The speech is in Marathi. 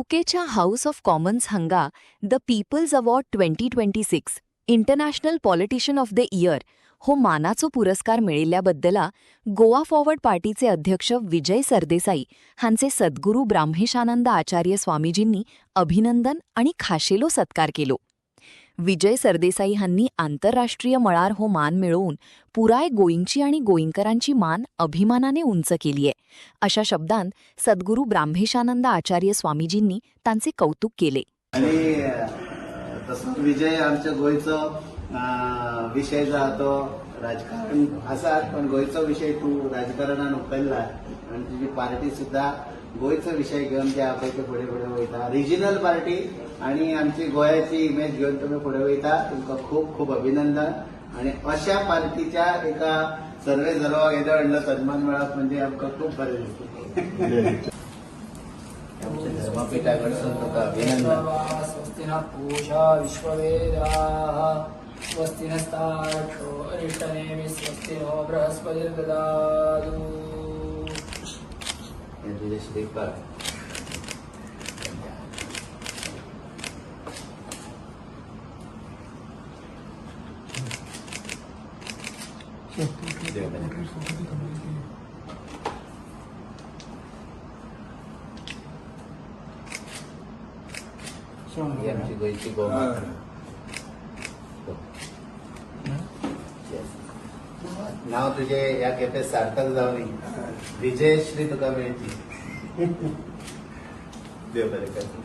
यूकेच्या हाऊस ऑफ कॉमन्स हंगा the people's award 2026 international politician of the year हो मानाचो पुरस्कार मेळिल्ल्याबद्दला गोवा फॉरवर्ड पार्टीचे अध्यक्ष विजय सरदेसाई हांचे सद्गुरू ब्राह्मेशानंद आचार्य स्वामीजींनी अभिनंदन आणि खाशेलो सत्कार केलो. विजय सरदेसाई हांनी आंतरराष्ट्रीय मळार हो मान मिळवून पुराय गोईंची आणि गोईंकरांची मान अभिमानाने उंच केलीये अशा शब्दांत सद्गुरू ब्राह्मेशानंद आचार्य स्वामीजींनी तांचे कौतुक केले. आणि तसोच विजय आमच्या गोयचो विषय जो आहा तो राजकारण आसात, पण गोयचो विषय तूं राजकारणान उखल्ला आणि तुजी पार्टी सुद्धा गोयचो विषय घेऊन जे आपण ते फुडें वयता. रिजनल पार्टी आणि आमची गोंयाची इमेज घेऊन तुम्ही फुडें वयता. तुमकां खूप खूप अभिनंदन. आणि अशा पार्टीच्या एका सर्वे जरवाक येदो व्हडलो सन्मान मेळप म्हणजे आमकां खूप बरें दिसता. आमच्या धर्मपिठा कडसून तुका अभिनंदन. स्वस्तिनः पूषा विश्ववेदाः स्वस्तिनस्तार्क्ष्यो अरिष्टनेमिः स्वस्तिनो बृहस्पतिर्ददातु. हे तुझे श्रीफळ. ही आमची गोयची गोमाता. नाव तुझे या केपें सार्थक जावनी. विजयश्री तुका मेळची. देव बरें कर.